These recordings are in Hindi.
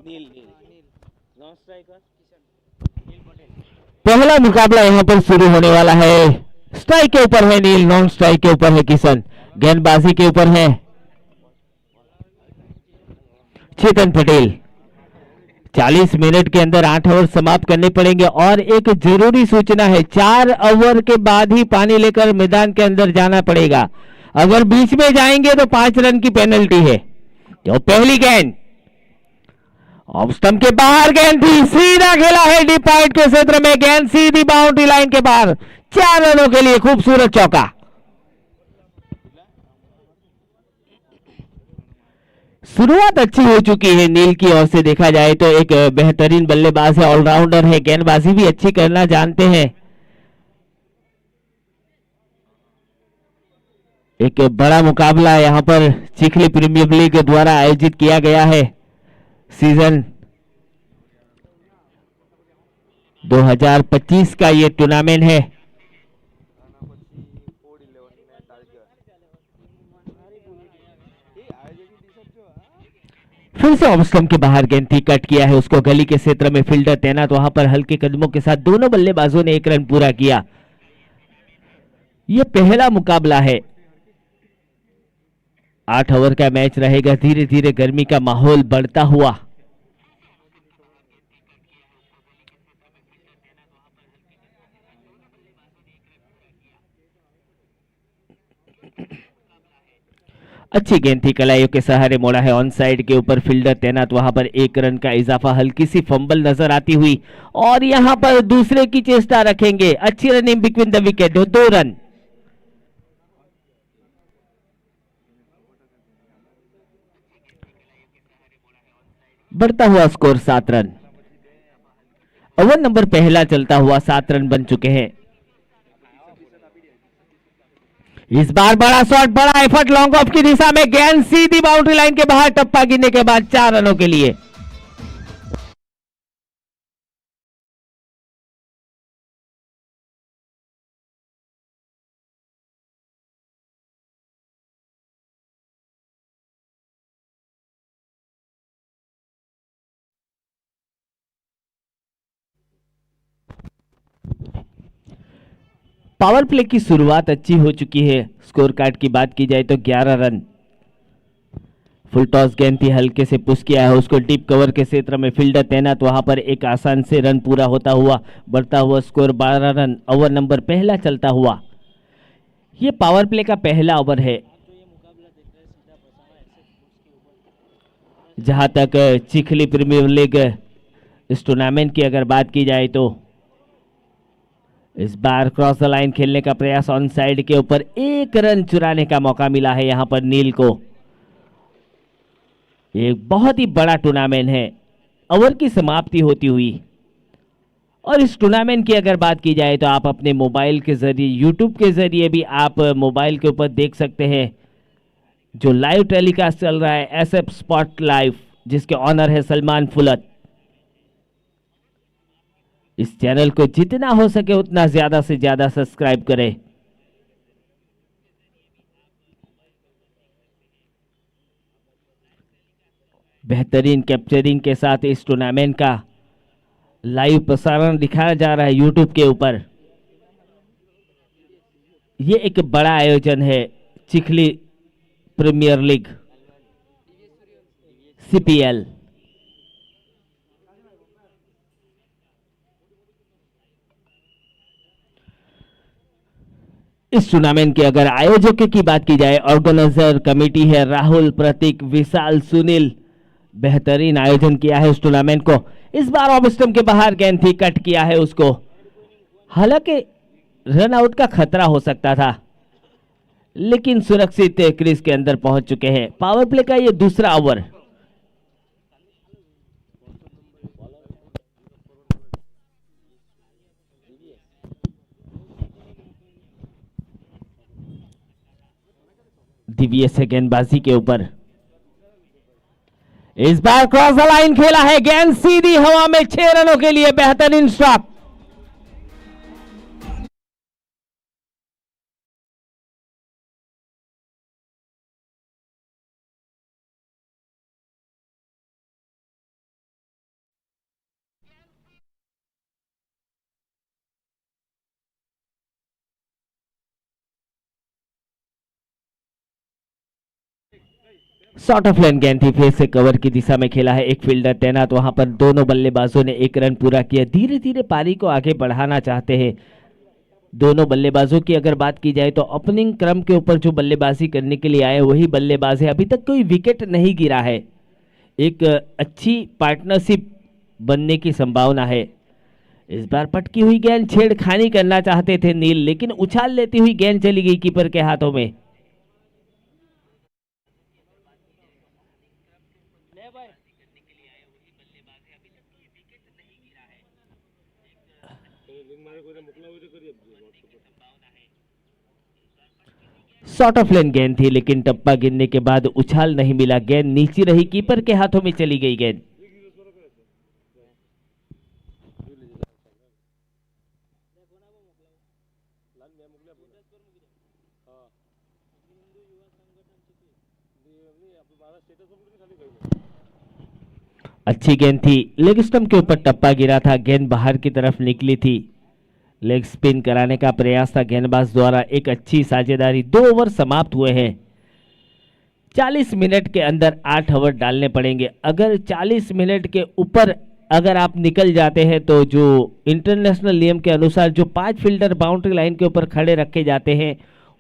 नील नील नॉन स्ट्राइकर पहला मुकाबला यहाँ पर शुरू होने वाला है। स्ट्राइक के ऊपर है नील, नॉन स्ट्राइक के ऊपर है किशन, गेंदबाजी के ऊपर है चेतन पटेल। 40 मिनट के अंदर 8 ओवर समाप्त करने पड़ेंगे और एक जरूरी सूचना है, 4 ओवर के बाद ही पानी लेकर मैदान के अंदर जाना पड़ेगा। अगर बीच में जाएंगे तो 5 रन की पेनल्टी है। तो पहली गेंद ऑफ स्टंप के बाहर, गेंद थी, सीधा खेला है डीप पॉइंट के क्षेत्र में, गेंद सीधी बाउंड्री लाइन के बाहर, 4 रनों के लिए खूबसूरत चौका। शुरुआत अच्छी हो चुकी है नील की ओर से देखा जाए तो। एक बेहतरीन बल्लेबाज है, ऑलराउंडर है, गेंदबाजी भी अच्छी करना जानते हैं। एक बड़ा मुकाबला यहां पर चिखली प्रीमियर लीग द्वारा आयोजित किया गया है। सीजन 2025 का ये टूर्नामेंट है। फिर से ऑफ स्टंप के बाहर गेंद थी, कट किया है उसको, गली के क्षेत्र में फील्डर तैनात, वहां पर हल्के कदमों के साथ दोनों बल्लेबाजों ने 1 रन पूरा किया। यह पहला मुकाबला है, 8 ओवर का मैच रहेगा। धीरे धीरे गर्मी का माहौल बढ़ता हुआ अच्छी गेंद थी, कलाइयों के सहारे मोड़ा है, ऑन साइड के ऊपर फील्डर तैनात, वहां पर 1 रन का इजाफा। हल्की सी फंबल नजर आती हुई और यहां पर दूसरे की चेष्टा रखेंगे। अच्छी running between the wicket, 2 run. बढ़ता हुआ स्कोर 7 रन। ओवर नंबर पहला चलता हुआ 7 रन बन चुके हैं। इस बार बड़ा शॉट, बड़ा एफर्ट लॉन्ग ऑफ की दिशा में, गेंद सीधी बाउंड्री लाइन के बाहर, टप्पा गिरने के बाद 4 रनों के लिए। पावर प्ले की शुरुआत अच्छी हो चुकी है। स्कोर कार्ड की बात की जाए तो 11 रन। फुल टॉस गेंद थी, हल्के से पुश किया है उसको, डीप कवर के क्षेत्र में फील्डर तैनात, वहां पर एक आसान से रन पूरा होता हुआ, बढ़ता हुआ स्कोर 12 रन। ओवर नंबर पहला चलता हुआ, यह पावर प्ले का पहला ओवर है। जहां तक चिखली प्रीमियर लीग इस टूर्नामेंट की अगर बात की जाए तो इस बार क्रॉस द लाइन खेलने का प्रयास, ऑन साइड के ऊपर 1 रन चुराने का मौका मिला है यहां पर नील को। एक बहुत ही बड़ा टूर्नामेंट है, ओवर की समाप्ति होती हुई। और इस टूर्नामेंट की अगर बात की जाए तो आप अपने मोबाइल के जरिए, यूट्यूब के जरिए भी आप मोबाइल के ऊपर देख सकते हैं। जो लाइव टेलीकास्ट चल रहा है SF स्पॉट लाइव, जिसके ऑनर है सलमान फुलत। इस चैनल को जितना हो सके उतना ज्यादा से ज्यादा सब्सक्राइब करें। बेहतरीन कैप्चरिंग के साथ इस टूर्नामेंट का लाइव प्रसारण दिखाया जा रहा है यूट्यूब के ऊपर। यह एक बड़ा आयोजन है, चिखली प्रीमियर लीग CPL। इस टूर्नामेंट के अगर आयोजकों की बात की जाए, ऑर्गेनाइजर कमेटी है राहुल, प्रतीक, विशाल, सुनील। बेहतरीन आयोजन किया है इस टूर्नामेंट को। इस बार ऑफ स्टंप के बाहर गेंद थी, कट किया है उसको। हालांकि रन आउट का खतरा हो सकता था, लेकिन सुरक्षित क्रीज के अंदर पहुंच चुके हैं। पावर प्ले का ये दूसरा ओवर। दिव्य से गेंदबाजी के ऊपर इस बार क्रॉस द लाइन खेला है, गेंद सीधी हवा में, 6 रनों के लिए बेहतरीन स्ट्रोक। शॉर्ट ऑफ लेन गेंद थी, फिर से कवर की दिशा में खेला है, एक फील्डर तैनात वहां पर। दोनों बल्लेबाजों ने 1 रन पूरा किया, धीरे धीरे पारी को आगे बढ़ाना चाहते हैं दोनों बल्लेबाजों की। अगर बात की जाए तो ओपनिंग क्रम के ऊपर जो बल्लेबाजी करने के लिए आए वही बल्लेबाज है, अभी तक कोई विकेट नहीं गिरा है। एक अच्छी पार्टनरशिप बनने की संभावना है। इस बार पटकी हुई गेंद, छेड़खानी करना चाहते थे नील, लेकिन उछाल लेती हुई गेंद चली गई कीपर के हाथों में। शॉर्ट ऑफ लेन गेंद थी, लेकिन टप्पा गिरने के बाद उछाल नहीं मिला, गेंद नीचे रही, कीपर के हाथों में चली गई गेंद। अच्छी गेंद थी, लेग स्टंप के ऊपर टप्पा गिरा था, गेंद बाहर की तरफ निकली थी। लेग स्पिन कराने का प्रयास था गेंदबाज द्वारा। एक अच्छी साझेदारी। 2 ओवर समाप्त हुए हैं। 40 मिनट के अंदर 8 ओवर डालने पड़ेंगे। अगर 40 मिनट के ऊपर अगर आप निकल जाते हैं तो जो इंटरनेशनल नियम के अनुसार जो 5 फील्डर बाउंड्री लाइन के ऊपर खड़े रखे जाते हैं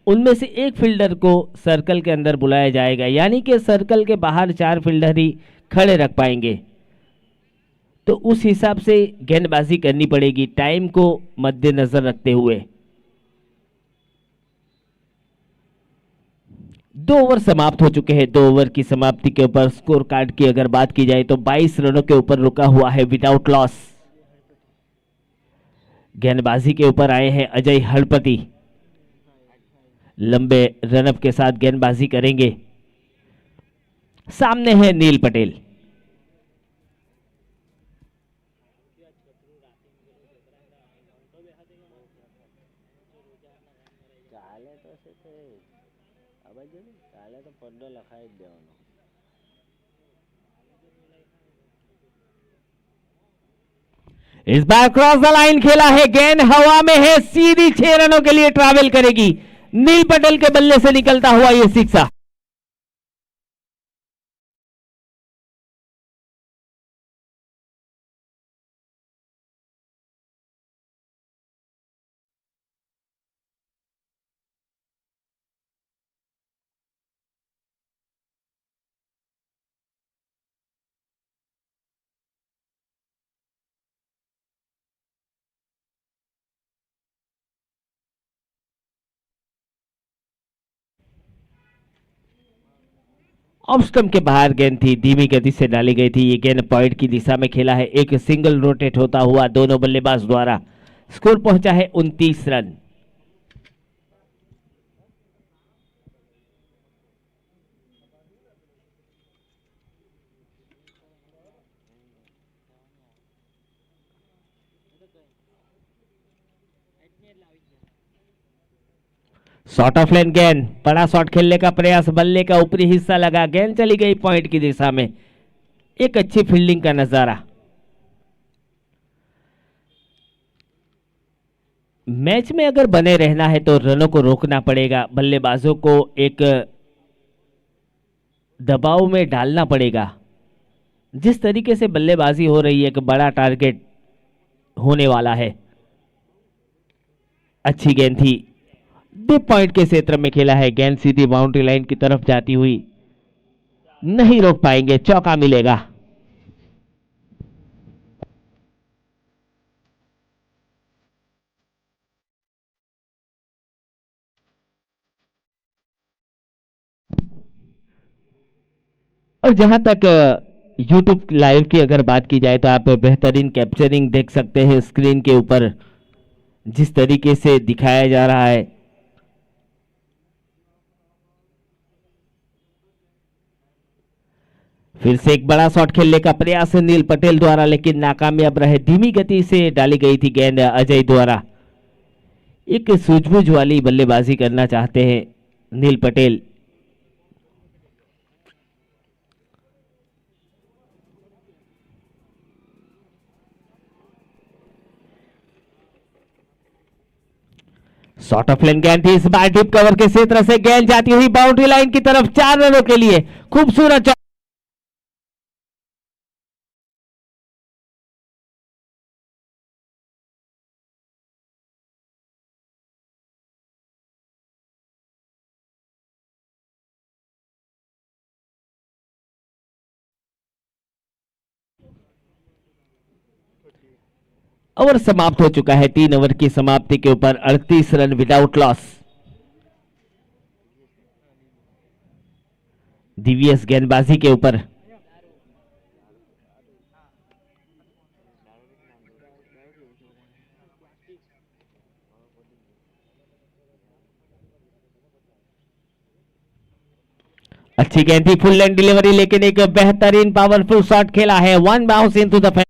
उनमें से एक फील्डर को सर्कल के अंदर बुलाया जाएगा, यानी कि सर्कल के बाहर 4 फील्डर ही खड़े रख पाएंगे। तो उस हिसाब से गेंदबाजी करनी पड़ेगी टाइम को मद्देनजर रखते हुए। 2 ओवर समाप्त हो चुके हैं। 2 ओवर की समाप्ति के ऊपर स्कोर कार्ड की अगर बात की जाए तो 22 रनों के ऊपर रुका हुआ है विदाउट लॉस। गेंदबाजी के ऊपर आए हैं अजय हड़पति, लंबे रनअप के साथ गेंदबाजी करेंगे। सामने है नील पटेल। इस बार क्रॉस द लाइन खेला है, गेंद हवा में है, सीधी 6 रनों के लिए ट्रैवल करेगी। नील पटेल के बल्ले से निकलता हुआ यह सिक्सा। ऑफ स्टंप के बाहर गेंद थी, धीमी गति से डाली गई थी। ये गेंद पॉइंट की दिशा में खेला है, एक सिंगल रोटेट होता हुआ दोनों बल्लेबाज द्वारा। स्कोर पहुंचा है 29 रन। शॉर्ट ऑफ लेन गेंद, बड़ा शॉट खेलने का प्रयास, बल्ले का ऊपरी हिस्सा लगा, गेंद चली गई पॉइंट की दिशा में। एक अच्छी फील्डिंग का नजारा। मैच में अगर बने रहना है तो रनों को रोकना पड़ेगा, बल्लेबाजों को एक दबाव में डालना पड़ेगा। जिस तरीके से बल्लेबाजी हो रही है एक बड़ा टारगेट होने वाला है। अच्छी गेंद थी, डीप पॉइंट के क्षेत्र में खेला है, गेंद सीधी बाउंड्री लाइन की तरफ जाती हुई, नहीं रोक पाएंगे, चौका मिलेगा। और जहां तक YouTube लाइव की अगर बात की जाए तो आप बेहतरीन कैप्चरिंग देख सकते हैं स्क्रीन के ऊपर, जिस तरीके से दिखाया जा रहा है। फिर से एक बड़ा शॉट खेलने का प्रयास है नील पटेल द्वारा, लेकिन नाकामयाब रहे। धीमी गति से डाली गई थी गेंद अजय द्वारा। एक सूझबूझ वाली बल्लेबाजी करना चाहते हैं नील पटेल। शॉर्ट ऑफ लेन गेंद थी, इस बार डीप कवर के क्षेत्र से गेंद जाती हुई बाउंड्री लाइन की तरफ, 4 रनों के लिए खूबसूरत। ओवर समाप्त हो चुका है। 3 ओवर की समाप्ति के ऊपर 38 रन विदाउट लॉस। दिव्यस गेंदबाजी के ऊपर अच्छी गेंद थी, फुल लेंथ डिलीवरी, लेकिन एक बेहतरीन पावरफुल शॉट खेला है। One bounce into the.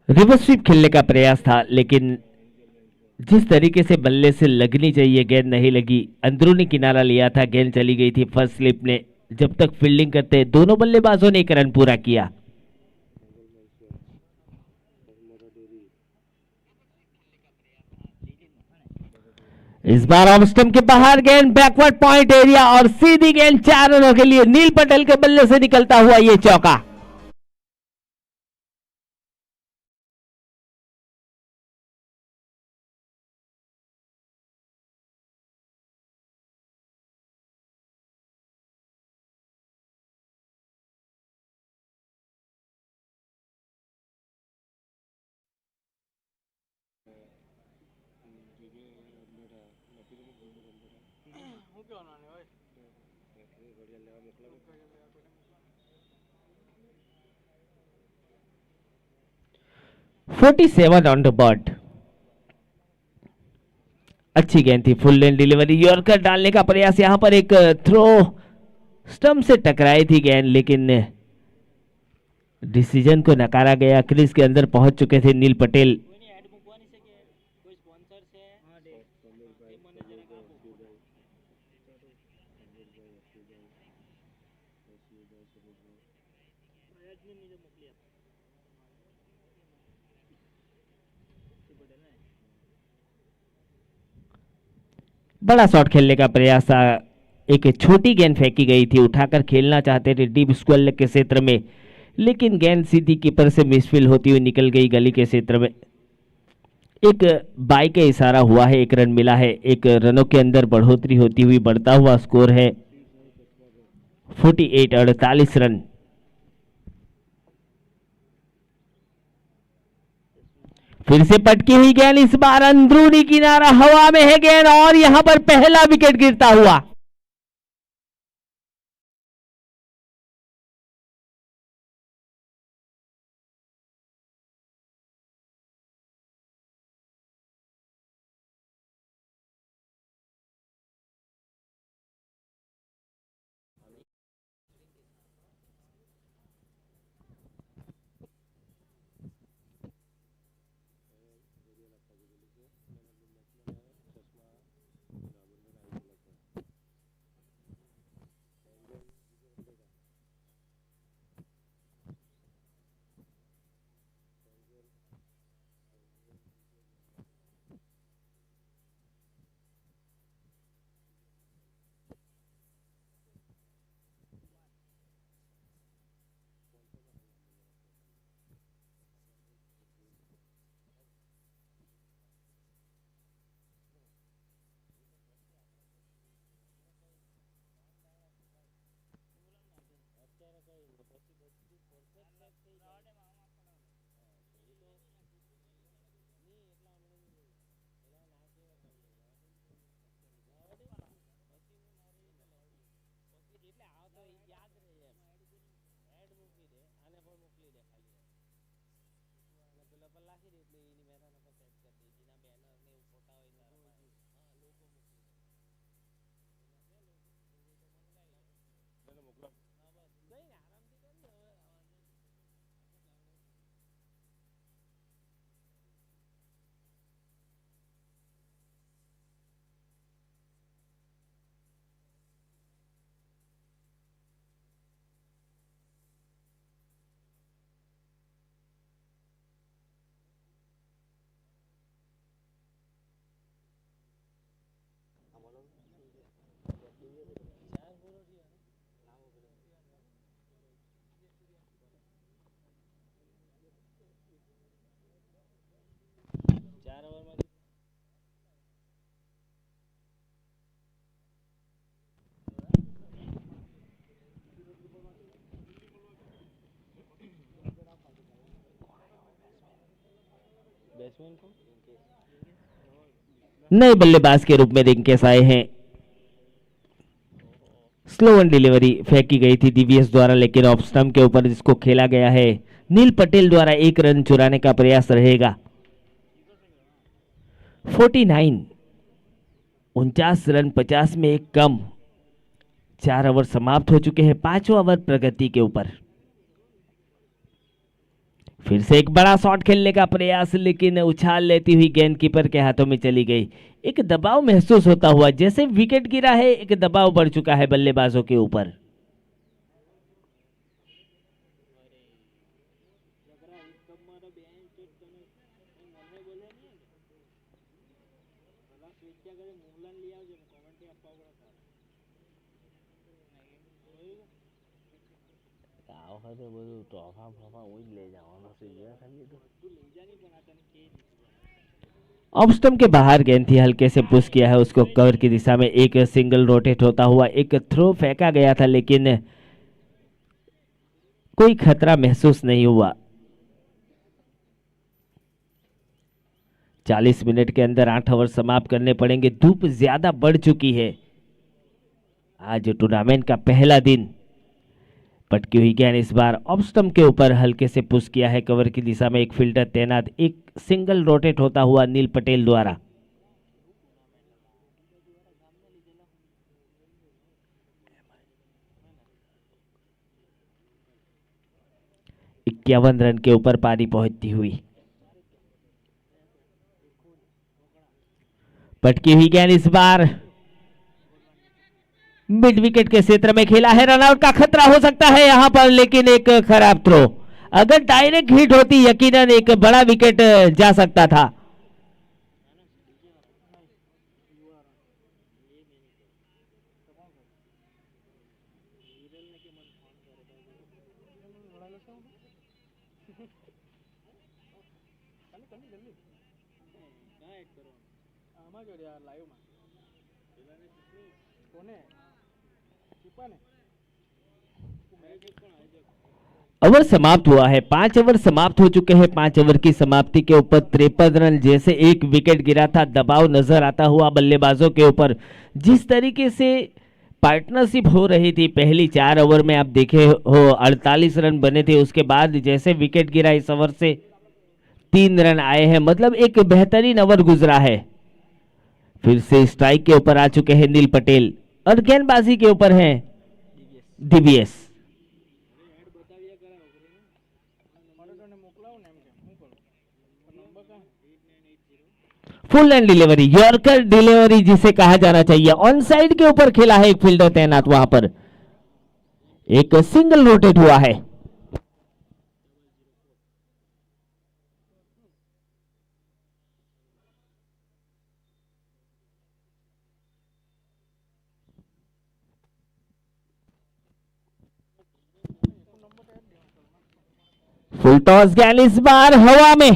Reverse sweep खेलने का प्रयास था, लेकिन जिस तरीके से बल्ले से लगनी चाहिए गेंद नहीं लगी। अंदरूनी किनारा लिया था, गेंद चली गई थी फर्स्ट स्लिप ने। जब तक फील्डिंग करते दोनों बल्लेबाजों ने 1 रन पूरा किया। इस बार ऑफ स्टंप के बाहर गेंद बैकवर्ड पॉइंट एरिया और सीधी गेंद 4 रनों के लिए। नील पटेल के बल्ले से निकलता हुआ यह चौका। (47 ऑन द बर्ड). अच्छी गेंद थी, फुल लेंथ डिलीवरी, यॉर्कर डालने का प्रयास। यहां पर एक थ्रो स्टंप से टकराई थी गेंद, लेकिन डिसीजन को नकारा गया। क्रीज के अंदर पहुंच चुके थे नील पटेल। बड़ा शॉट खेलने का प्रयास था। एक छोटी गेंद फेंकी गई थी, उठाकर खेलना चाहते थे डीप स्क्वायर लेग के क्षेत्र में, लेकिन गेंद सीधी कीपर से मिसफील होती हुई निकल गई गली के क्षेत्र में। एक बाई का इशारा हुआ है, 1 रन मिला है। 1 रनों के अंदर बढ़ोतरी होती हुई बढ़ता हुआ स्कोर है 48 48 रन। फिर से पटकी हुई गेंद, इस बार अंदरूनी किनारा, हवा में है गेंद और यहां पर पहला विकेट गिरता हुआ। बैट्समैन को नए बल्लेबाज के रूप में रिंकेश आए हैं। स्लो एंड डिलीवरी फेंकी गई थी डीवीएस द्वारा, लेकिन ऑफ स्टंप के ऊपर जिसको खेला गया है नील पटेल द्वारा 1 रन चुराने का प्रयास रहेगा। 49, 49 रन 50 में एक कम। 4 ओवर समाप्त हो चुके हैं, 5वां ओवर प्रगति के ऊपर। फिर से एक बड़ा शॉट खेलने का प्रयास, लेकिन उछाल लेती हुई गेंद कीपर के हाथों में चली गई। एक दबाव महसूस होता हुआ, जैसे विकेट गिरा है एक दबाव बढ़ चुका है बल्लेबाजों के ऊपर। ऑफ स्टंप के बाहर गेंद थी, हल्के से पुश किया है उसको कवर की दिशा में। एक सिंगल रोटेट होता हुआ एक थ्रो फेंका गया था, लेकिन कोई खतरा महसूस नहीं हुआ। 40 मिनट के अंदर 8 ओवर समाप्त करने पड़ेंगे। धूप ज्यादा बढ़ चुकी है। आज टूर्नामेंट का पहला दिन। पटकी हुई गेंद इस बार ऑफ स्टंप के ऊपर हल्के से पुश किया है कवर की दिशा में। एक फील्डर तैनात, एक सिंगल रोटेट होता हुआ नील पटेल द्वारा। इक्यावन रन के ऊपर पारी पहुंचती हुई। पटकी हुई गेंद इस बार मिड विकेट के क्षेत्र में खेला है। रनआउट का खतरा हो सकता है यहां पर, लेकिन एक खराब थ्रो। अगर डायरेक्ट हिट होती यकीनन एक बड़ा विकेट जा सकता था। ओवर समाप्त हुआ है। 5 ओवर समाप्त हो चुके हैं। 5 ओवर की समाप्ति के ऊपर 53 रन। जैसे एक विकेट गिरा था, दबाव नजर आता हुआ बल्लेबाजों के ऊपर। जिस तरीके से पार्टनरशिप हो रही थी पहली 4 ओवर में, आप देखे हो 48 रन बने थे। उसके बाद जैसे विकेट गिरा इस ओवर से 3 रन आए हैं, मतलब एक बेहतरीन ओवर गुजरा है। फिर से स्ट्राइक के ऊपर आ चुके हैं नील पटेल और गेंदबाजी के ऊपर हैं DVS. Full and delivery, yorker delivery जिसे कहा जाना चाहिए। ऑन साइड के ऊपर खेला है, एक फील्डर तैनात वहां पर। एक सिंगल रोटेट हुआ है। फुल टॉस गेंद इस बार हवा में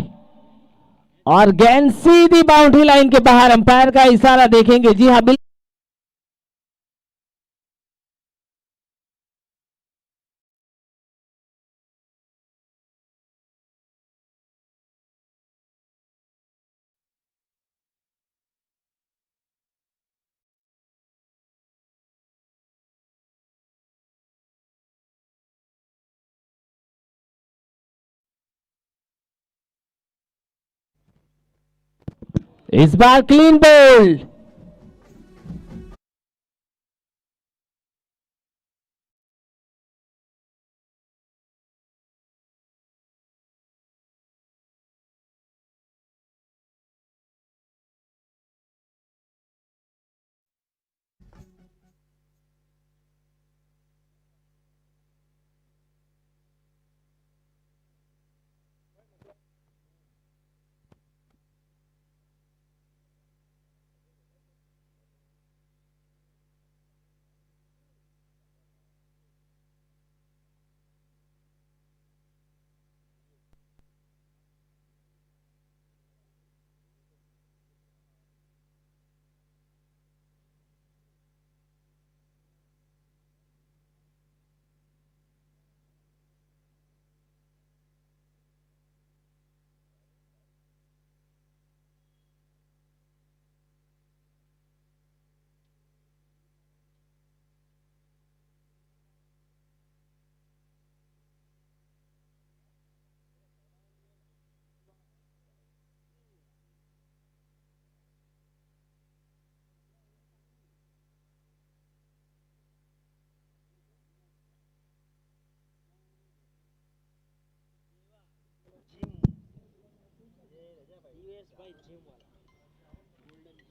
और गेंद सीधी बाउंड्री लाइन के बाहर। अंपायर का इशारा देखेंगे। जी हाँ, बिल्कुल। इस बार क्लीन बोल्ड।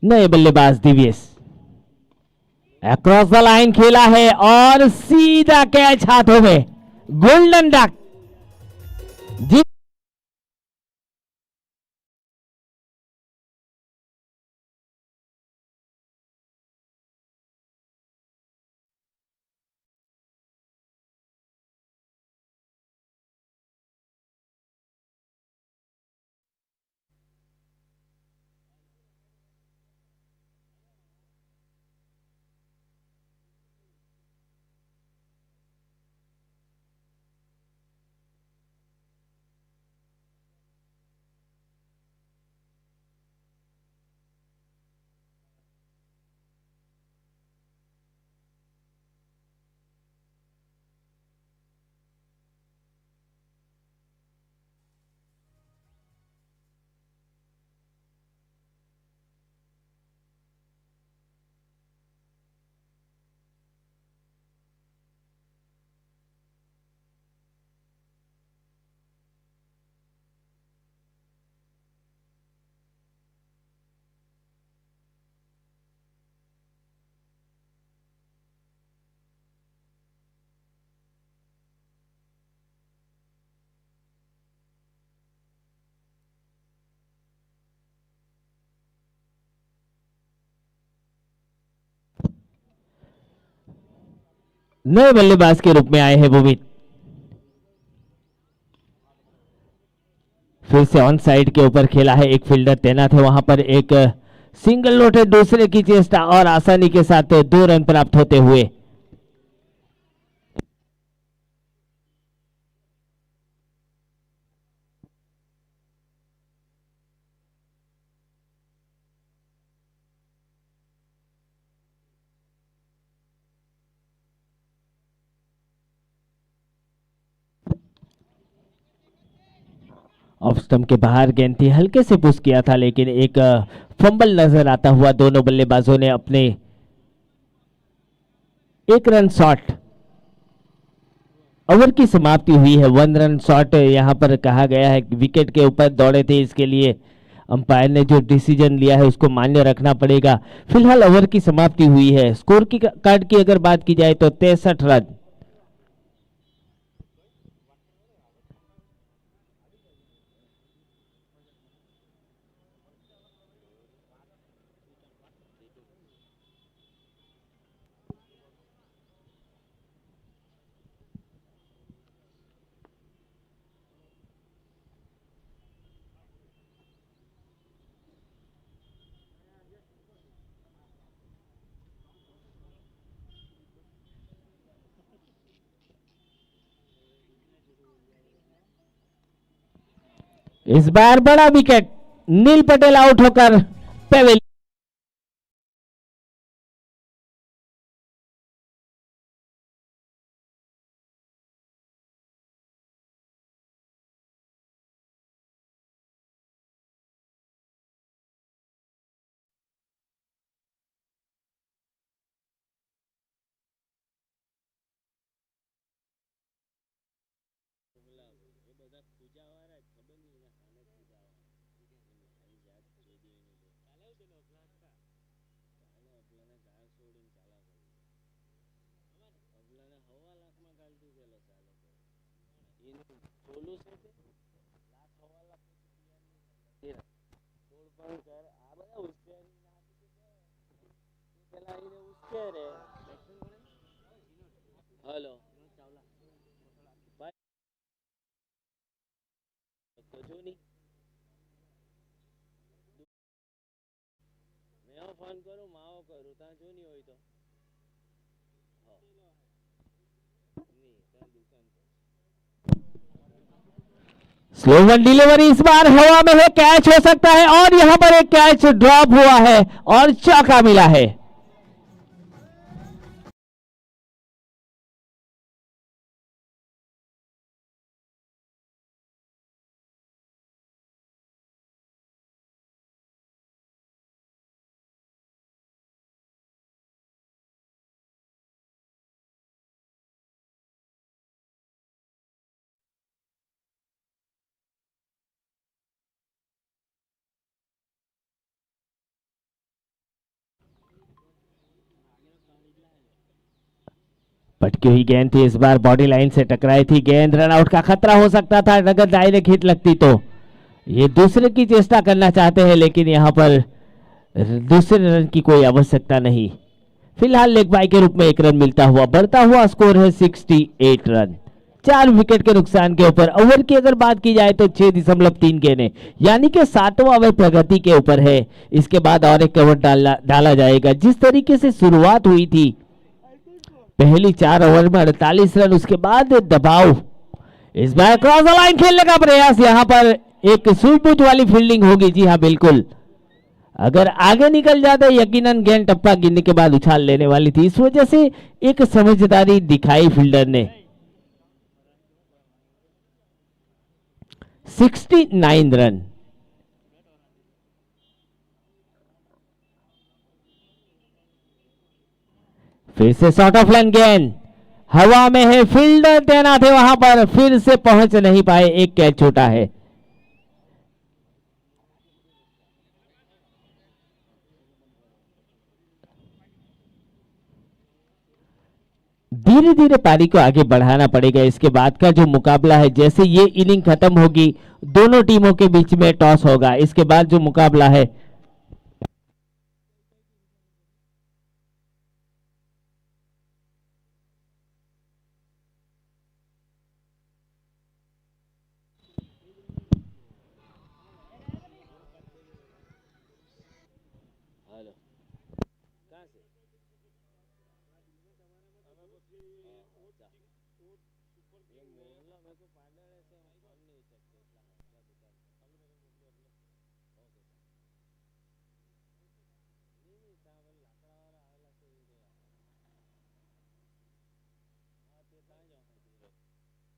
नए बल्लेबाज दिव्येश अक्रॉस द लाइन खेला है और सीधा कैच हाथों में। गोल्डन डक जी। नए बल्लेबाज के रूप में आए हैं भूमित। फिर से ऑन साइड के ऊपर खेला है, एक फील्डर तैनात है वहां पर, एक सिंगल नोट है दूसरे की चेष्टा और आसानी के साथ 2 रन प्राप्त होते हुए। ऑफ स्टंप के बाहर गेंद थी, हल्के से पुश किया था लेकिन एक फंबल नजर आता हुआ। दोनों बल्लेबाजों ने अपने 1 रन शॉट। ओवर की समाप्ति हुई है। 1 रन शॉट यहां पर कहा गया है, विकेट के ऊपर दौड़े थे, इसके लिए अंपायर ने जो डिसीजन लिया है उसको मान्य रखना पड़ेगा। फिलहाल ओवर की समाप्ति हुई है। स्कोर की कार्ड की अगर बात की जाए तो 63 रन। इस बार बड़ा विकेट, नील पटेल आउट होकर पेवेल। हेलो जो नहीं मैं फोन करूँ माओ करूँ ता जो नहीं होई तो नहीं ता दुकान स्लो वन डिलीवरी इस बार हवा में है, कैच हो सकता है और यहां पर एक कैच ड्रॉप हुआ है और चौका मिला है। पटकी हुई गेंद थी, इस बार बॉडी लाइन से टकराई थी गेंद, रन आउट का खतरा हो सकता था अगर डायरेक्ट हिट लगती तो। ये दूसरे की चेष्टा करना चाहते हैं लेकिन यहां पर दूसरे रन की कोई आवश्यकता नहीं। फिलहाल लेग बाई के रूप में एक रन मिलता हुआ बढ़ता हुआ स्कोर है 68 रन। 4 विकेट के नुकसान के ऊपर। ओवर की अगर बात की जाए तो 6.3 गेंदें, यानी कि 7वां ओवर प्रगति के ऊपर है। इसके बाद और एक ओवर डाला जाएगा। जिस तरीके से शुरुआत हुई थी पहली 4 ओवर में 48 रन, उसके बाद दबाव, इस बार क्रॉस द लाइन खेलने का प्रयास, यहां पर एक सूझबूझ वाली फील्डिंग होगी। जी हां बिल्कुल, अगर आगे निकल जाते यकीनन गेंद टप्पा गिरने के बाद उछाल लेने वाली थी। इस वजह से एक समझदारी दिखाई फील्डर ने। 69 रन। फिर से शॉर्ट ऑफ लाइन गेंद हवा में है, फील्डर तैनात है वहां पर, फिर से पहुंच नहीं पाए, एक कैच छोटा है। धीरे धीरे पारी को आगे बढ़ाना पड़ेगा। इसके बाद का जो मुकाबला है, जैसे ये इनिंग खत्म होगी दोनों टीमों के बीच में टॉस होगा, इसके बाद जो मुकाबला है हेलो, कहाँ से? अच्छा, ये मेला मेरे को पार्लर ऐसे हम फोन नहीं सकते इतना क्या दुकान ओके नहीं नहीं साहब लाकड़ा वाला आवेला से उड़े हाँ ते कहाँ जाओ અને પછી રહું કોની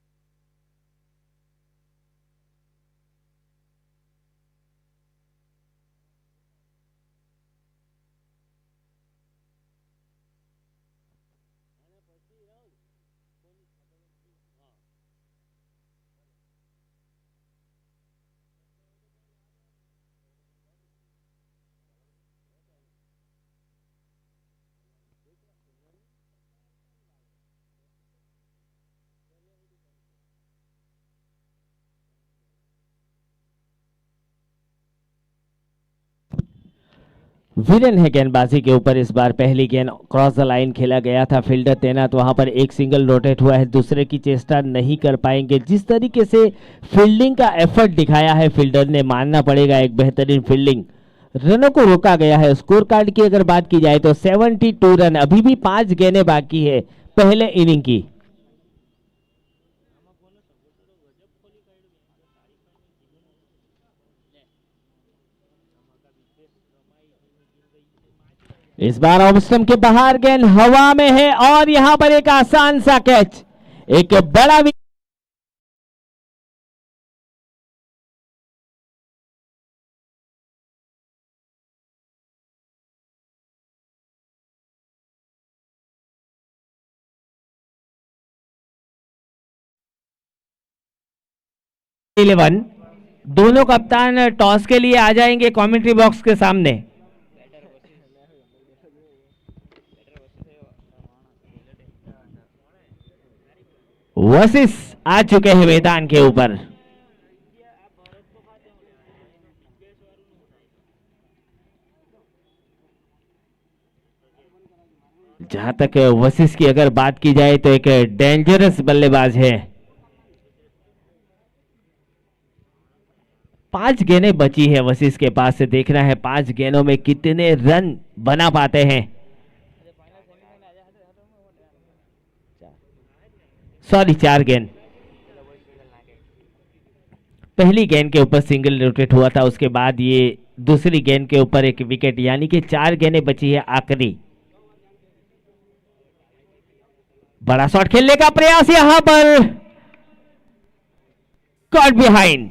हाँ विलन है गेंदबाजी के ऊपर। इस बार पहली गेंद क्रॉस द लाइन खेला गया था, फील्डर तैनात वहां पर, एक सिंगल रोटेट हुआ है, दूसरे की चेष्टा नहीं कर पाएंगे। जिस तरीके से फील्डिंग का एफर्ट दिखाया है फील्डर ने, मानना पड़ेगा एक बेहतरीन फील्डिंग। रनों को रोका गया है। स्कोर कार्ड की अगर बात की जाए तो 72 रन, अभी भी 5 गेंदें बाकी है पहले इनिंग की। इस बार ऑफ स्टंप के बाहर गेंद हवा में है और यहां पर एक आसान सा कैच, एक बड़ा 11। दोनों कप्तान टॉस के लिए आ जाएंगे कमेंट्री बॉक्स के सामने। वशिष आ चुके हैं मैदान के ऊपर। जहां तक वशिष की अगर बात की जाए तो एक डेंजरस बल्लेबाज है। 5 गेंदें बची है वशिष के पास से, देखना है 5 गेंदों में कितने रन बना पाते हैं। सॉरी 4 गेंद। पहली गेंद के ऊपर सिंगल रोटेट हुआ था, उसके बाद ये दूसरी गेंद के ऊपर एक विकेट, यानी कि 4 गेंदें बची है आखिरी। बड़ा शॉट खेलने का प्रयास यहां पर, कॉट बिहाइंड।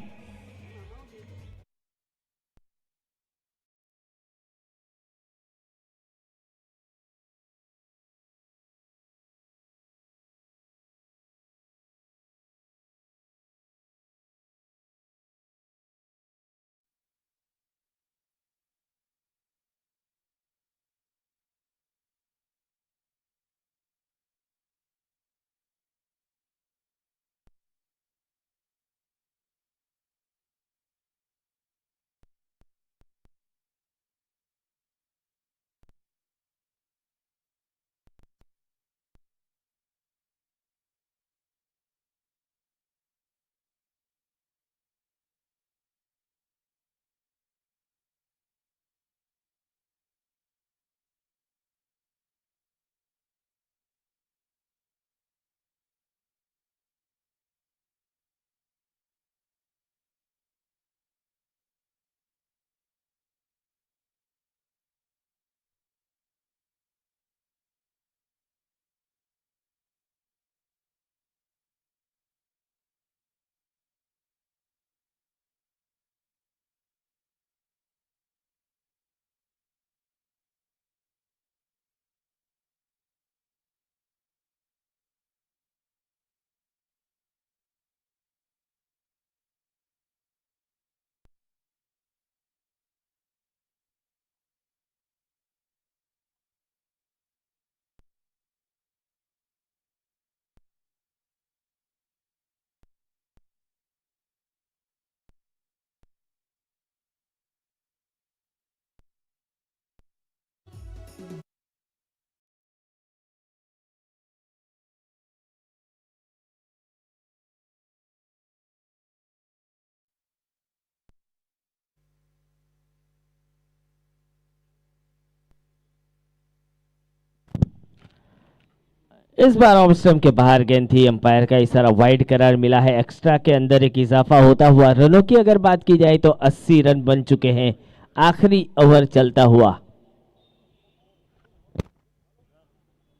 इस बार ऑफ स्टंप के बाहर गेंद थी, अंपायर का इशारा वाइड करार मिला है। एक्स्ट्रा के अंदर एक इजाफा होता हुआ रनों की अगर बात की जाए तो 80 रन बन चुके हैं आखिरी ओवर चलता हुआ।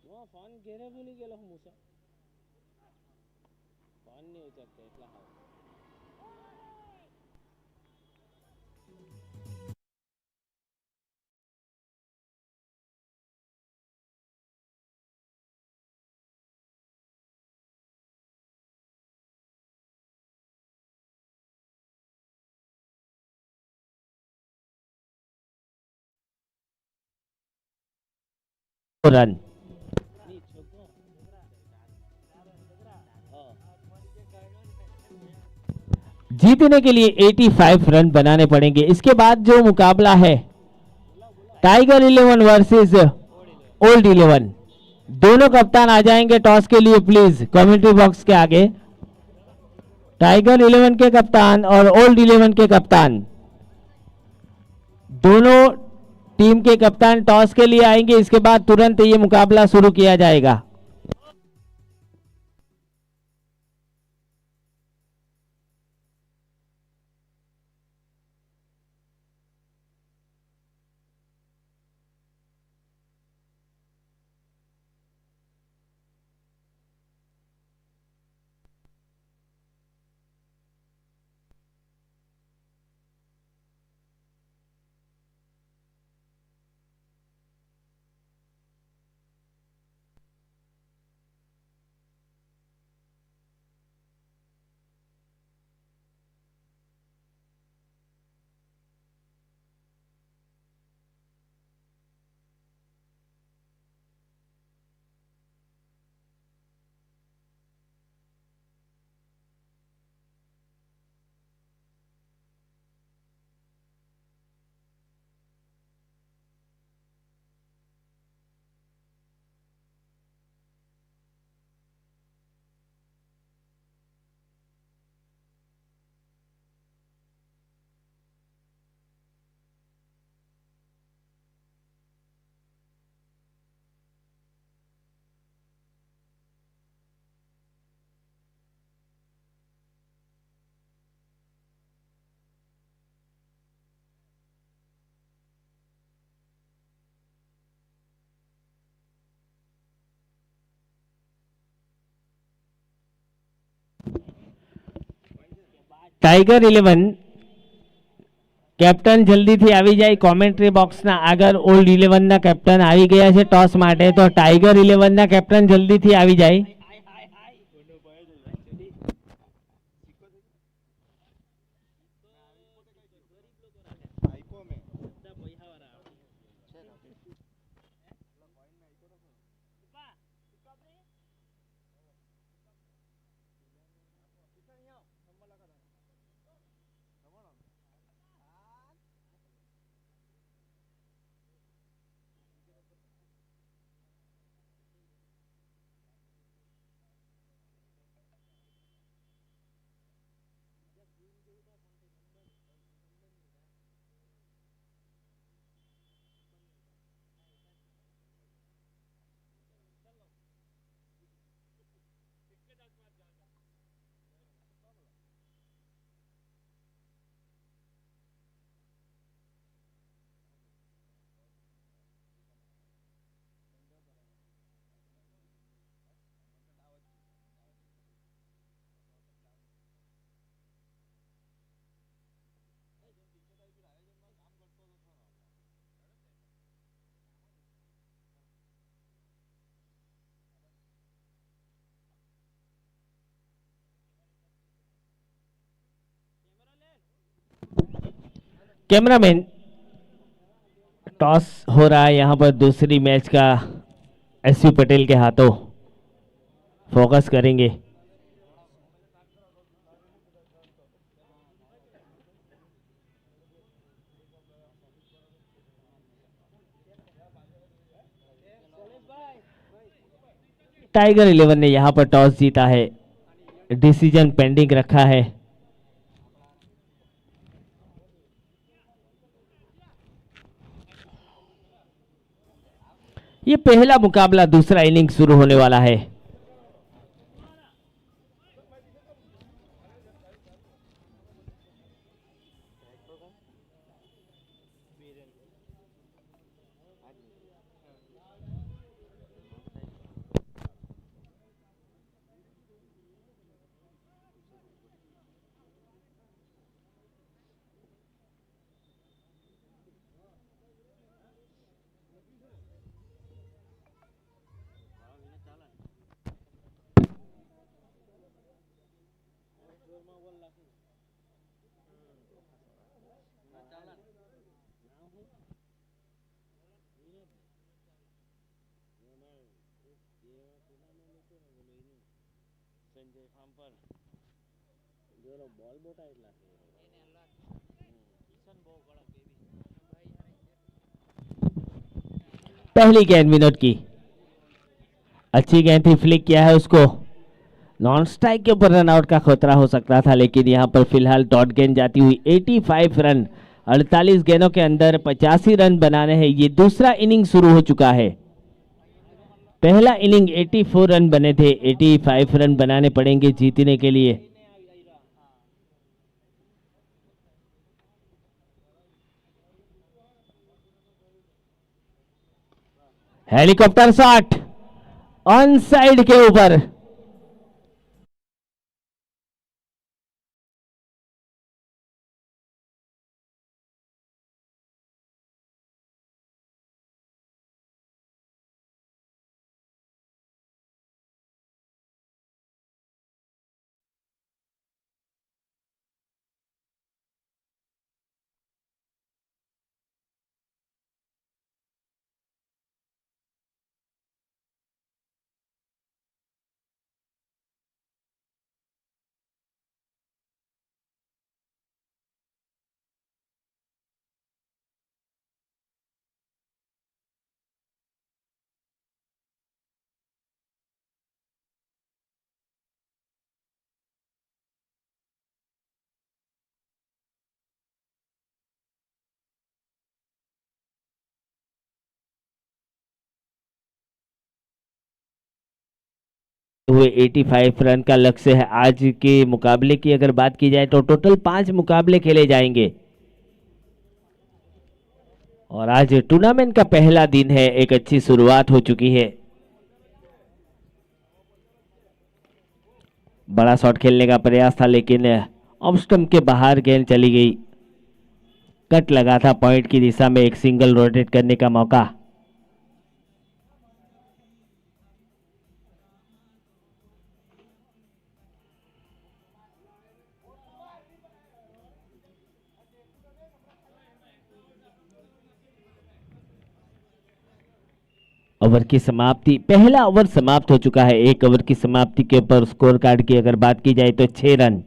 वहाँ फान घेरे बोली गेला मुसा फान नहीं उचकते એટલા હાવ रन ની છોકરો हाँ जीतने के लिए 85 रन बनाने पड़ेंगे। इसके बाद जो मुकाबला है टाइगर 11 वर्सेस ओल्ड 11, दोनों कप्तान आ जाएंगे टॉस के लिए प्लीज कमेंट्री बॉक्स के आगे। टाइगर 11 के कप्तान और ओल्ड 11 के कप्तान, दोनों टीम के कप्तान टॉस के लिए आएंगे। इसके बाद तुरंत ये मुकाबला शुरू किया जाएगा। टाइगर 11 કેપ્ટન જલ્દીથી આવી જાય કોમેન્ટ્રી બોક્સના આગળ। ઓલ્ડ 11 ના કેપ્ટન આવી ગયા છે ટોસ માટે, તો ટાઈગર 11 ના કેપ્ટન જલ્દીથી આવી જાય। कैमरामैन, टॉस हो रहा है यहाँ पर दूसरी मैच का, एसयू पटेल के हाथों, फोकस करेंगे। टाइगर 11 ने यहाँ पर टॉस जीता है, डिसीजन पेंडिंग रखा है। ये पहला मुकाबला, दूसरा इनिंग शुरू होने वाला है। સંજય ફાર્મ પર જોરો બોલ બોટા એટલા કિશન બહુ કડક पहली गेंद मिनट की, अच्छी गेंद थी, फ्लिक किया है उसको। नॉन स्ट्राइक के ऊपर रन आउट का खतरा हो सकता था, लेकिन यहां पर फिलहाल डॉट गेंद जाती हुई 85 रन, 48 गेंदों के अंदर 85 रन बनाने हैं। ये दूसरा इनिंग शुरू हो चुका है। पहला इनिंग 84 रन बने थे, 85 रन बनाने पड़ेंगे जीतने के लिए। हेलीकॉप्टर शॉट ऑन साइड के ऊपर, हुए 85 रन का लक्ष्य है। आज के मुकाबले की अगर बात की जाए तो टोटल 5 मुकाबले खेले जाएंगे और आज टूर्नामेंट का पहला दिन है। एक अच्छी शुरुआत हो चुकी है। बड़ा शॉट खेलने का प्रयास था, लेकिन ऑफ स्टंप के बाहर गेंद चली गई। कट लगा था पॉइंट की दिशा में, एक सिंगल रोटेट करने का मौका। ओवर की समाप्ति, पहला ओवर समाप्त हो चुका है। एक ओवर की समाप्ति के ऊपर स्कोर कार्ड की अगर बात की जाए तो 6 रन।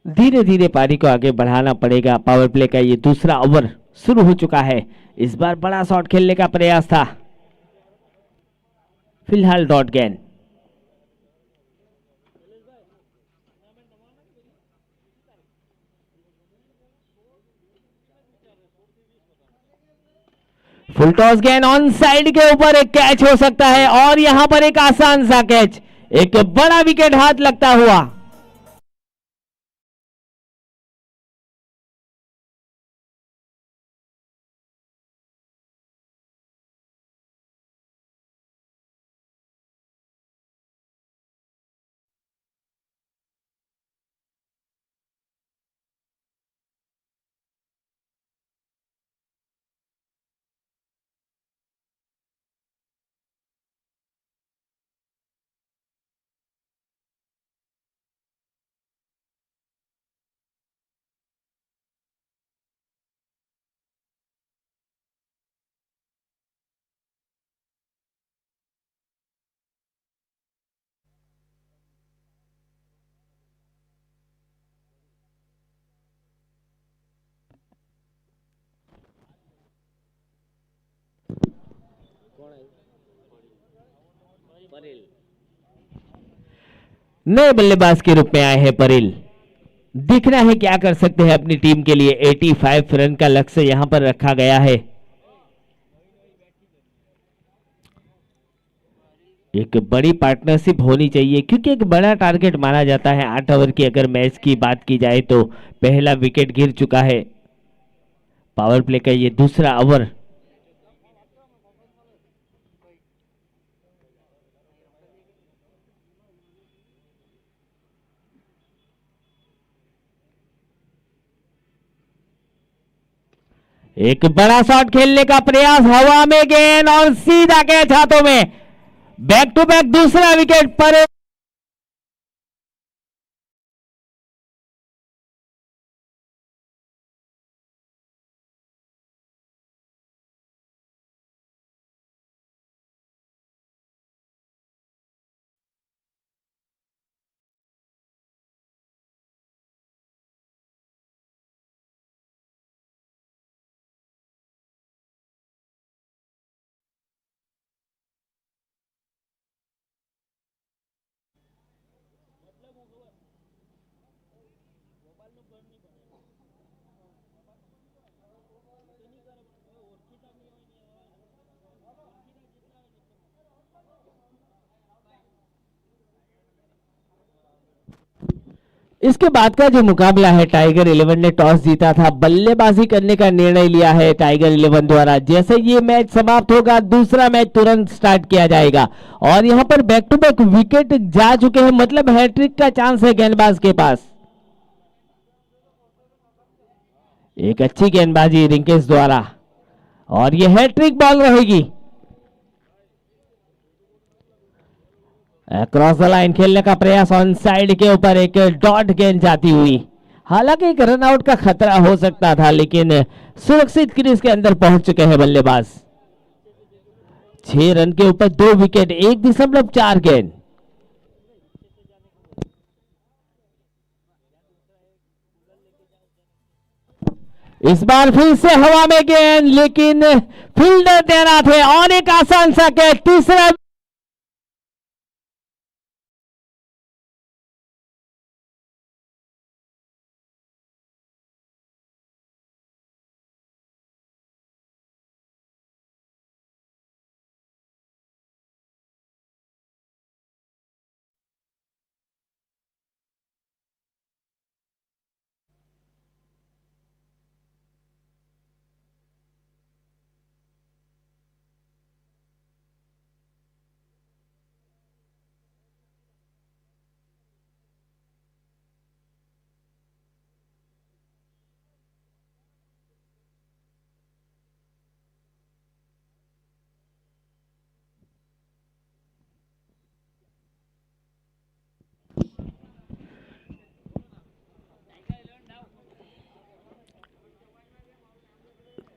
धीरे धीरे पारी को आगे बढ़ाना पड़ेगा। पावर प्ले का ये दूसरा ओवर शुरू हो चुका है। इस बार बड़ा शॉट खेलने का प्रयास था, फिलहाल डॉट गेंद। फुल टॉस गेंद ऑन साइड के ऊपर, एक कैच हो सकता है और यहां पर एक आसान सा कैच, एक बड़ा विकेट हाथ लगता हुआ। परिल नए बल्लेबाज के रूप में आए हैं परिल। दिखना है क्या कर सकते हैं अपनी टीम के लिए। 85 रन का लक्ष्य यहां पर रखा गया है। एक बड़ी पार्टनरशिप होनी चाहिए क्योंकि एक बड़ा टारगेट माना जाता है। 8 ओवर की अगर मैच की बात की जाए तो पहला विकेट गिर चुका है। पावर प्ले का ये दूसरा ओवर। एक बड़ा शॉट खेलने का प्रयास, हवा में गेंद और सीधा कैच हाथों में। बैक टू बैक दूसरा विकेट पर। इसके बाद का जो मुकाबला है, टाइगर 11 ने टॉस जीता था, बल्लेबाजी करने का निर्णय लिया है टाइगर 11 द्वारा। जैसे ये मैच समाप्त होगा दूसरा मैच तुरंत स्टार्ट किया जाएगा और यहां पर बैक टू बैक विकेट जा चुके हैं, मतलब हैट्रिक का चांस है गेंदबाज के पास। एक अच्छी गेंदबाजी रिंकेश द्वारा और ये हैट्रिक बॉल रहेगी। क्रॉस द लाइन खेलने का प्रयास, ऑन साइड के ऊपर एक डॉट गेंद जाती हुई। हालांकि एक रन आउट का खतरा हो सकता था लेकिन सुरक्षित क्रीज के अंदर पहुंच चुके हैं बल्लेबाज। 6 रन के ऊपर 2 विकेट, 1.4 गेंद। इस बार फिर से हवा में गेंद, लेकिन फील्डर तैनात है और एक आसान सा कैच। तीसरा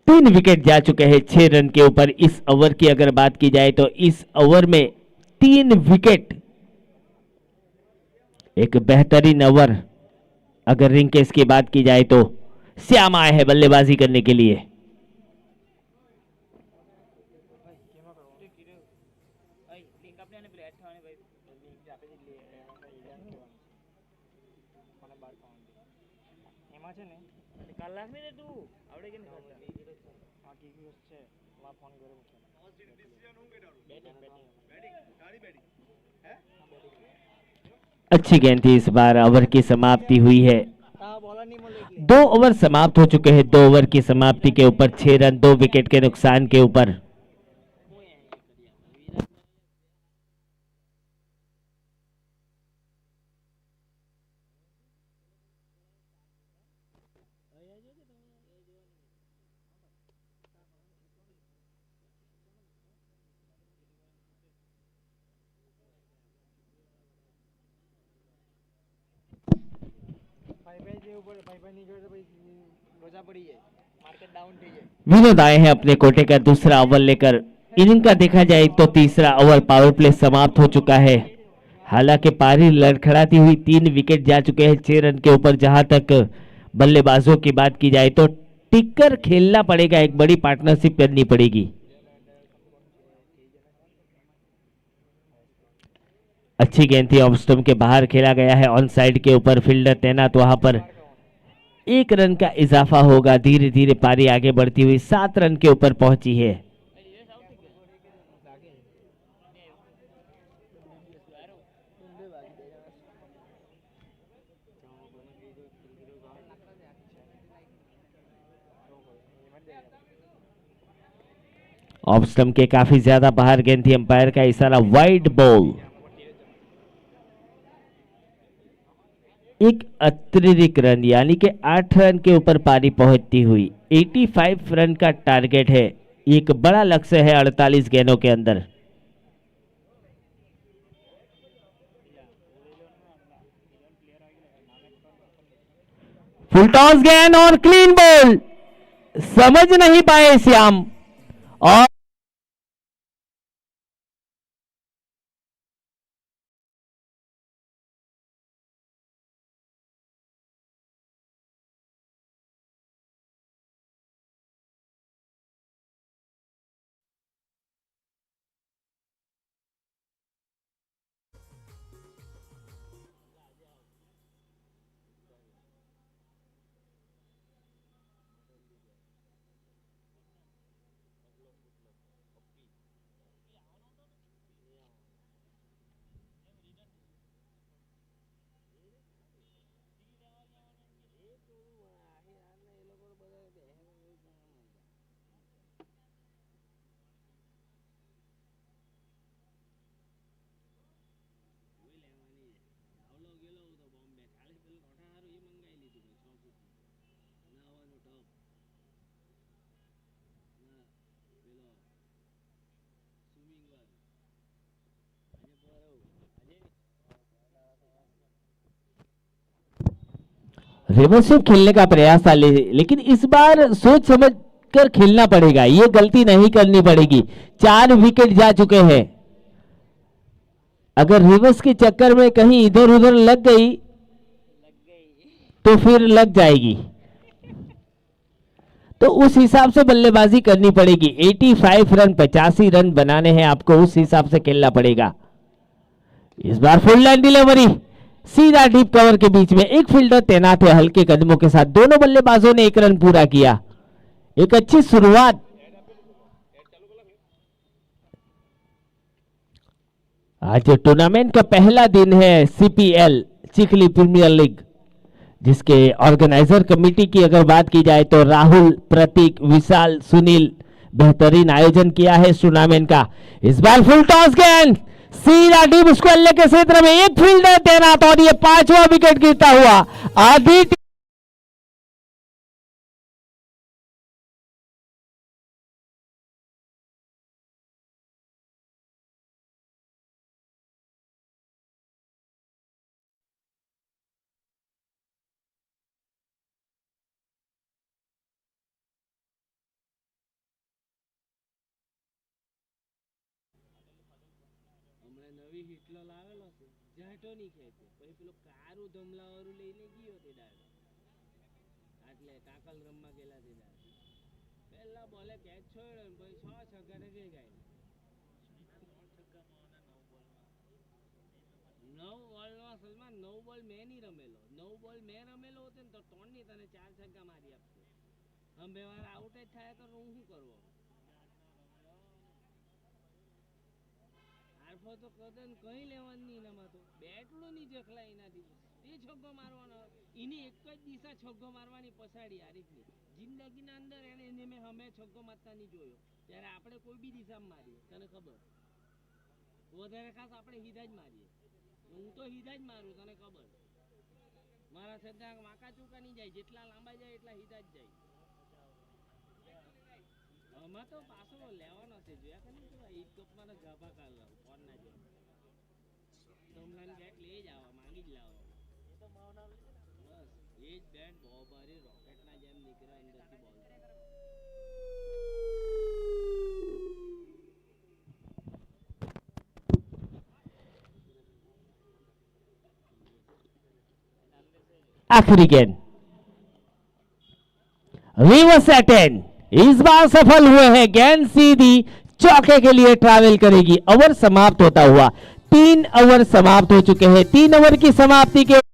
तीन विकेट जा चुके हैं 6 रन के ऊपर। इस ओवर की अगर बात की जाए तो इस ओवर में 3 विकेट, एक बेहतरीन ओवर। अगर रिंकेश की बात की जाए तो श्याम आए हैं बल्लेबाजी करने के लिए। अच्छी गेंद थी। इस बार ओवर की समाप्ति हुई है। 2 ओवर समाप्त हो चुके हैं। 2 ओवर की समाप्ति के ऊपर 6 रन 2 विकेट के नुकसान के ऊपर। विनोद आए हैं अपने कोटे का दूसरा ओवर लेकर। इनिंग का देखा जाए तो तीसरा ओवर पावर प्ले समाप्त हो चुका है। हालांकि पारी लड़खड़ाती हुई 3 विकेट जा चुके हैं 6 रन के ऊपर। जहां तक बल्लेबाजों की बात की जाए तो टिककर खेलना पड़ेगा, एक बड़ी पार्टनरशिप करनी पड़ेगी। अच्छी गेंद थी, ऑफ स्टंप के बाहर खेला गया है, ऑन साइड के ऊपर फील्डर तैनात, वहां पर 1 रन का इजाफा होगा। धीरे धीरे पारी आगे बढ़ती हुई 7 रन के ऊपर पहुंची है। ऑफ स्टंप के काफी ज्यादा बाहर गेंद थी, अंपायर का इशारा वाइड बॉल। एक अतिरिक्त रन यानी कि 8 रन के ऊपर पारी पहुंचती हुई 85 रन का टारगेट है। एक बड़ा लक्ष्य है 48 गेंदों के अंदर। फुल टॉस गेंद और क्लीन बॉल, समझ नहीं पाए श्याम। और रिवर्स स्वीप खेलने का प्रयास था, लेकिन इस बार सोच समझ कर खेलना पड़ेगा, ये गलती नहीं करनी पड़ेगी। 4 विकेट जा चुके हैं। अगर रिवर्स के चक्कर में कहीं इधर उधर लग गई तो फिर लग जाएगी, तो उस हिसाब से बल्लेबाजी करनी पड़ेगी। 85 रन 85 रन बनाने हैं आपको, उस हिसाब से खेलना पड़ेगा। इस बार फुल लाइन डिलीवरी सीधा डीप कवर के बीच में, एक फील्डर तैनात है हल्के कदमों के साथ। दोनों बल्लेबाजों ने 1 रन पूरा किया। एक अच्छी शुरुआत। आज टूर्नामेंट का पहला दिन है सीपीएल चिखली प्रीमियर लीग, जिसके ऑर्गेनाइजर कमेटी की अगर बात की जाए तो राहुल, प्रतीक, विशाल, सुनील, बेहतरीन आयोजन किया है इस टूर्नामेंट का। इस बार फुल टॉस गेंद सीधा डीप स्क्वायर के क्षेत्र में, एक फील्डर तैनात और ये 5वां विकेट गिरता हुआ। आधी નવી હિટલર લાવેલો છે જાટો નહીં ખેંચે પછી પેલો કારું ધમલાવાળું લઈને ગયો તે ડાયરેક્ટ આટલે ટાકલ રમવા ગયેલા તે ડાયરેક્ટ પહેલા બોલે કેચ છોડ્યો ને પછી 6 છગ્ગાને ગઈ ગાય 9 બોલમાં સલમાન 9 બોલ મેં નહીં રમેલો 9 બોલ મેં રમેલો હોતે ને તો 3 ની તને 4 છગ્ગા મારી આપતો हम बेवार आउट જ થાય તો હું શું કરવો આરફો તો કદન કઈ લેવાનું નહીં એનામાં તો બેટલું નહીં જખલા એનાથી એ છગ્ગો મારવાનો એની એક જ દિશા છગ્ગો મારવાની પછાડી આ રીતની જિંદગીના અંદર એને મેં હમે છગ્ગો મારતા નહીં જોયો ત્યારે આપણે કોઈ બી દિશામાં મારીએ તને ખબર વધારે ખાસ આપણે સીધા જ મારીએ હું તો સીધા જ મારું તને ખબર મારા સદ્દા વાંકા ચૂકા નહીં જાય જેટલા લાંબા જાય એટલા સીધા જ જાય આમાં તો પાછો લેવાનો છે જોયા કે નહીં કેવા ઈદ કપમાં ગાભા કાઢલા કોણના જેમ તમલાની બેટ લઈ જ આવા માંગી જ લાવો એ તો માવના બસ એ જ બેટ બહુ ભારી રોકેટના જેમ નીકળે અંદરથી બોલ आखिरी गेंद रिवर्स अटेंड, इस बार सफल हुए हैं। गेंद सीधी चौके के लिए ट्रैवल करेगी। ओवर समाप्त होता हुआ 3 ओवर समाप्त हो चुके हैं। 3 ओवर की समाप्ति के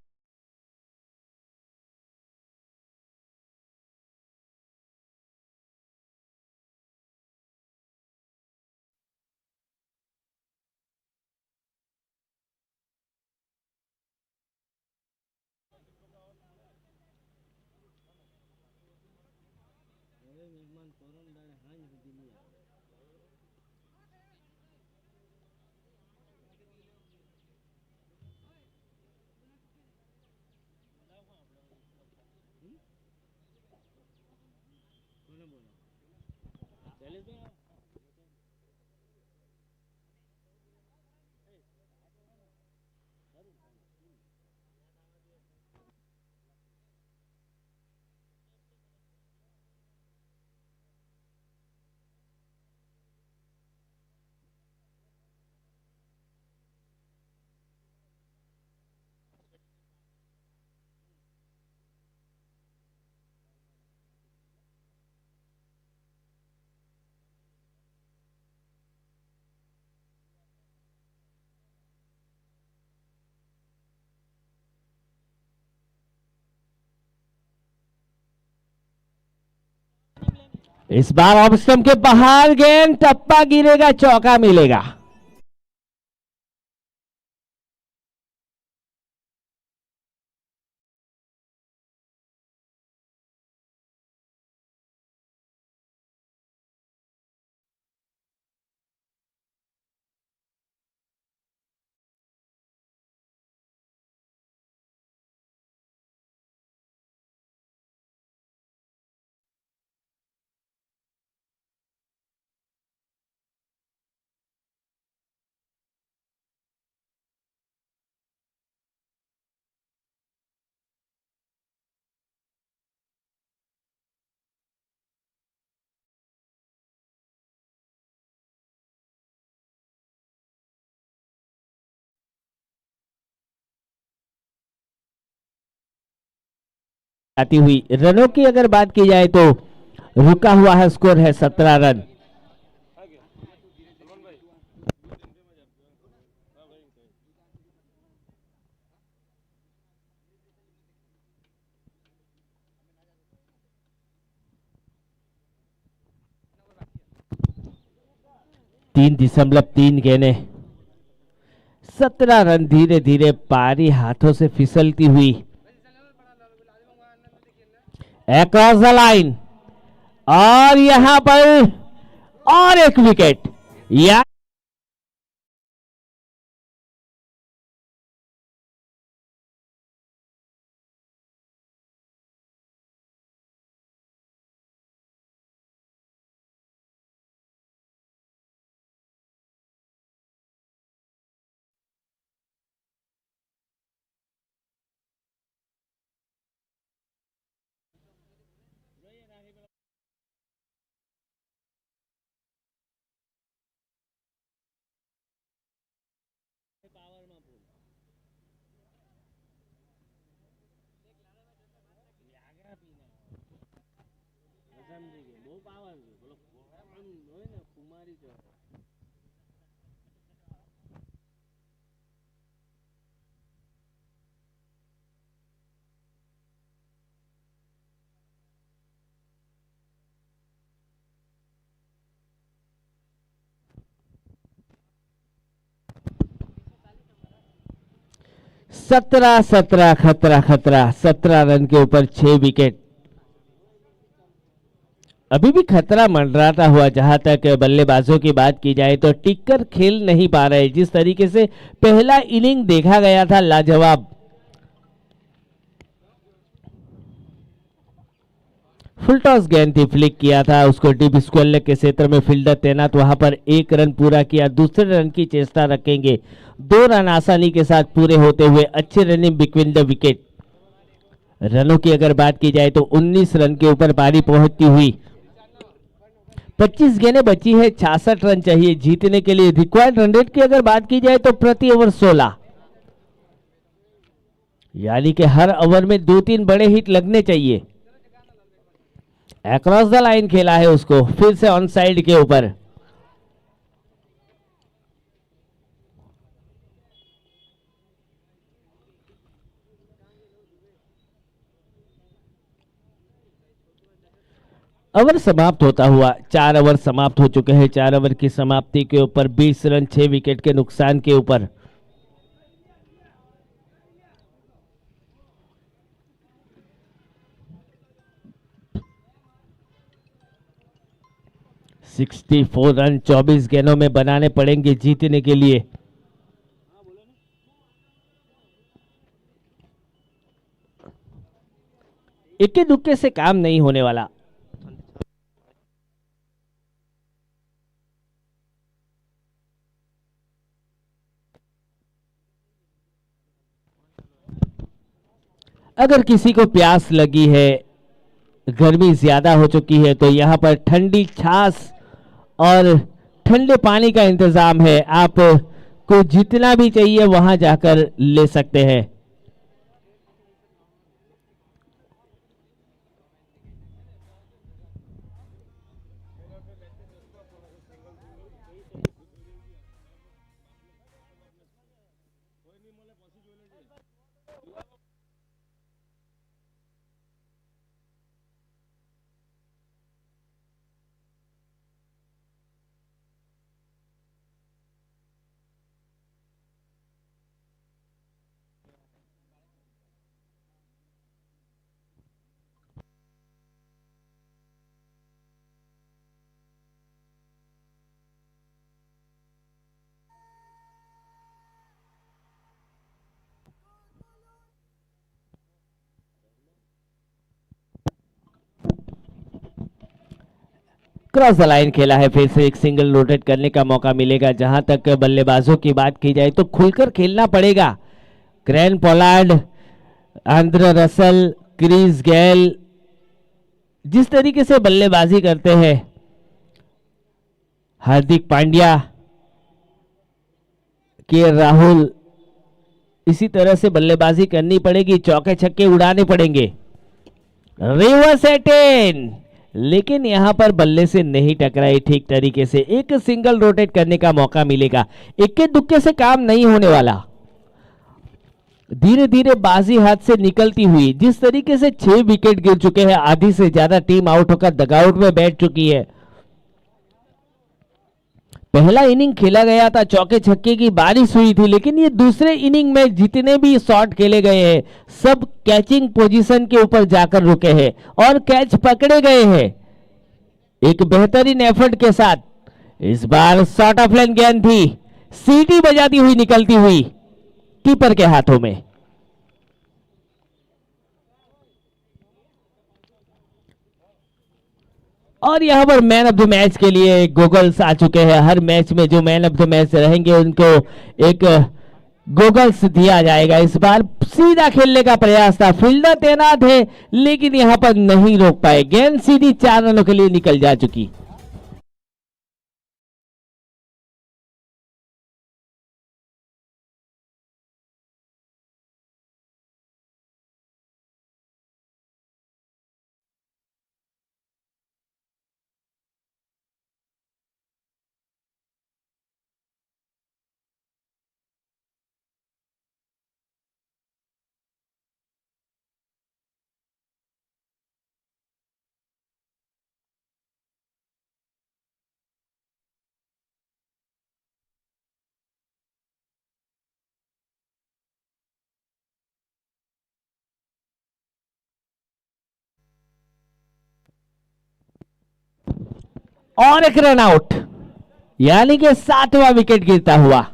इस बार ऑफ स्टंप के बाहर गेंद, टप्पा गिरेगा, चौका मिलेगा। आती हुई रनों की अगर बात की जाए तो रुका हुआ है, स्कोर है 17 रन। तीन 3.3 गेंदें, 17 रन। धीरे धीरे पारी हाथों से फिसलती हुई अक्रॉस द लाइन, और यहां पर और एक विकेट। या सत्रह सत्रह खतरा खतरा, 17 रन के ऊपर 6 विकेट। अभी भी खतरा मंडराता हुआ। जहां तक बल्लेबाजों की बात की जाए तो टिककर खेल नहीं पा रहे। जिस तरीके से पहला इनिंग देखा गया था, लाजवाब। फुल टॉस गेंद थी, फ्लिक किया था उसको डीप स्क्वेयर के क्षेत्र में, फील्डर तैनात वहां पर 1 रन पूरा किया। दूसरे रन की चेष्टा रखेंगे, 2 रन आसानी के साथ पूरे होते हुए। अच्छे रनिंग बिटवीन द विकेट। रनों की अगर बात की जाए तो 19 रन के ऊपर पारी पहुंचती हुई। 25 गेंदें बची है, 66 रन चाहिए जीतने के लिए। रिक्वायर्ड रन रेट की अगर बात की जाए तो प्रति ओवर 16, यानी कि हर ओवर में 2-3 बड़े हिट लगने चाहिए। अक्रॉस द लाइन खेला है उसको, फिर से ऑन साइड के ऊपर। ओवर समाप्त होता हुआ 4 ओवर समाप्त हो चुके हैं। 4 ओवर की समाप्ति के ऊपर 20 रन 6 विकेट के नुकसान के ऊपर। सिक्सटी 4 रन 24 गेंदों में बनाने पड़ेंगे जीतने के लिए। इक्के दुक्के से काम नहीं होने वाला। अगर किसी को प्यास लगी है, गर्मी ज्यादा हो चुकी है, तो यहाँ पर ठंडी छाछ और ठंडे पानी का इंतजाम है। आप को जितना भी चाहिए वहां जाकर ले सकते हैं। क्रॉस द लाइन खेला है, फिर से एक सिंगल रोटेट करने का मौका मिलेगा। जहां तक बल्लेबाजों की बात की जाए तो खुलकर खेलना पड़ेगा। ग्रैंड Pollard, Andre Russell, Chris Gayle जिस तरीके से बल्लेबाजी करते हैं, हार्दिक पांड्या, के राहुल, इसी तरह से बल्लेबाजी करनी पड़ेगी। चौके छक्के उड़ाने पड़ेंगे। रिवर्स एटेन, लेकिन यहां पर बल्ले से नहीं टकराई ठीक तरीके से। एक सिंगल रोटेट करने का मौका मिलेगा। इक्के दुक्के से काम नहीं होने वाला। धीरे धीरे बाजी हाथ से निकलती हुई, जिस तरीके से 6 विकेट गिर चुके हैं, आधी से ज्यादा टीम आउट होकर डगआउट में बैठ चुकी है। पहला इनिंग खेला गया था, चौके छक्के की बारिश हुई थी, लेकिन ये दूसरे इनिंग में जितने भी शॉट खेले गए हैं सब कैचिंग पोजीशन के ऊपर जाकर रुके हैं और कैच पकड़े गए हैं एक बेहतरीन एफर्ट के साथ। इस बार शॉर्ट ऑफ लाइन गेंद थी, सीटी बजाती हुई निकलती हुई कीपर के हाथों में। और यहां पर मैन ऑफ द मैच के लिए गोगल्स आ चुके हैं। हर मैच में जो मैन ऑफ द मैच रहेंगे उनको एक गोगल्स दिया जाएगा। इस बार सीधा खेलने का प्रयास था, फील्डर तैनात है लेकिन यहां पर नहीं रोक पाए। गेंद सीधी 4 रनों के लिए निकल जा चुकी। और एक रन आउट, यानी कि 7वां विकेट गिरता हुआ।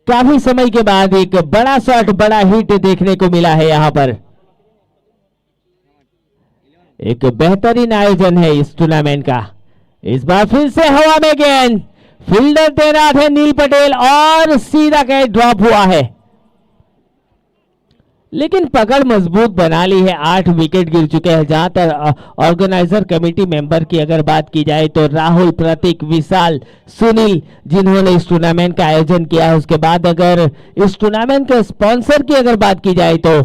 काफी समय के बाद एक बड़ा शॉट, बड़ा हिट देखने को मिला है यहाँ पर। एक बेहतरीन आयोजन है इस टूर्नामेंट का। इस बार फिर से हवा में गेंद, फील्डर तैनात है नील पटेल और सीधा कैच ड्रॉप हुआ है, लेकिन पकड़ मजबूत बना ली है। 8 विकेट गिर चुके हैं। जहां तक ऑर्गेनाइजर कमेटी मेंबर की अगर बात की जाए तो राहुल, प्रतीक, विशाल, सुनील, जिन्होंने इस टूर्नामेंट का आयोजन किया है। उसके बाद अगर इस टूर्नामेंट के स्पॉन्सर की अगर बात की जाए तो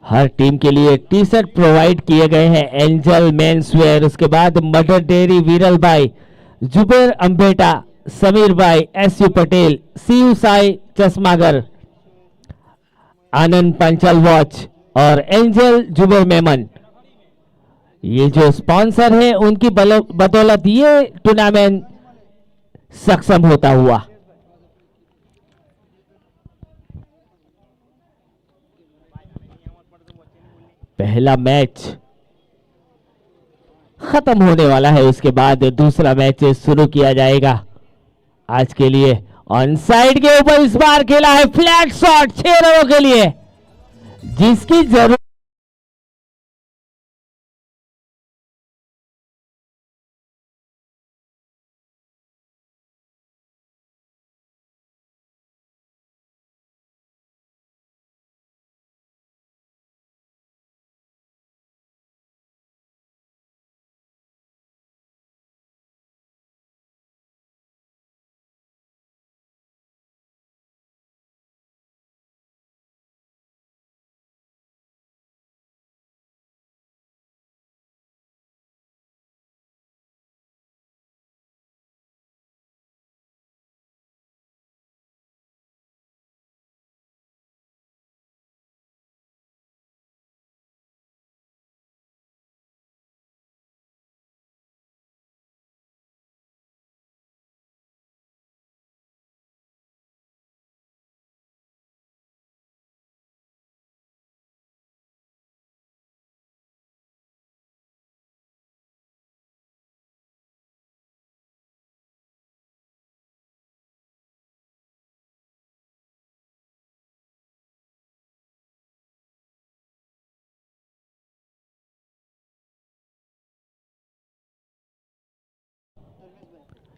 हर टीम के लिए टी शर्ट प्रोवाइड किए गए हैं, एंजल मेंसवेयर। उसके बाद मदर डेयरी, वीरल भाई, जुबेर अंबेटा, समीर भाई, S U Patel, C U Sai Chashmagar, Anand Panchal watch और एंजल जुबेर मेमन, ये जो स्पॉन्सर है उनकी बदौलत ये टूर्नामेंट सक्षम होता हुआ। पहला मैच खत्म होने वाला है, उसके बाद दूसरा मैच शुरू किया जाएगा। आज के लिए ऑन साइड के ऊपर इस बार खेला है फ्लैट शॉट 6 रनों के लिए, जिसकी जरूरत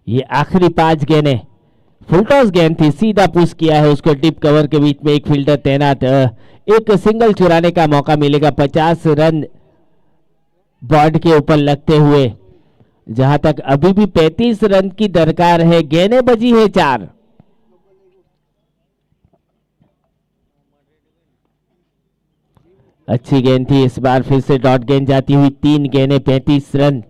ये आखिरी 5 गेंदें फुलटॉस गेंद थी, सीधा पुश किया है उसको डीप कवर के बीच में, एक फील्डर तैनात, एक सिंगल चुराने का मौका मिलेगा। 50 रन बोर्ड के ऊपर लगते हुए, जहां तक अभी भी 35 रन की दरकार है। गेंदें बजी है 4। अच्छी गेंद थी, इस बार फिर से डॉट गेंद जाती हुई, 3 गेंदें 35 रन,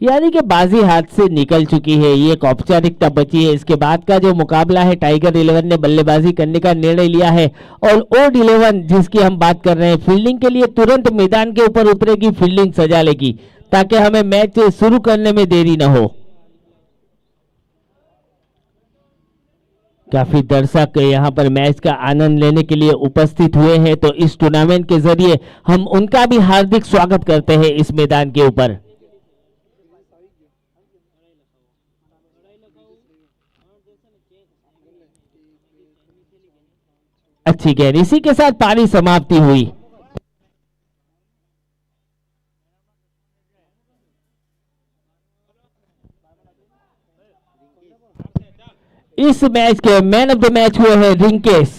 यानी कि बाजी हाथ से निकल चुकी है। ये एक औपचारिकता बची है। इसके बाद का जो मुकाबला है, टाइगर 11 ने बल्लेबाजी करने का निर्णय लिया है और ओड 11 जिसकी हम बात कर रहे हैं, फील्डिंग के लिए तुरंत मैदान के ऊपर उतरेगी, फील्डिंग सजा लेगी ताकि हमें मैच शुरू करने में देरी न हो। काफी दर्शक यहाँ पर मैच का आनंद लेने के लिए उपस्थित हुए हैं, तो इस टूर्नामेंट के जरिए हम उनका भी हार्दिक स्वागत करते हैं इस मैदान के ऊपर। अच्छी गेंद, इसी के साथ पारी समाप्ति हुई। इस मैच के मैन ऑफ द मैच हुए हैं रिंकेश।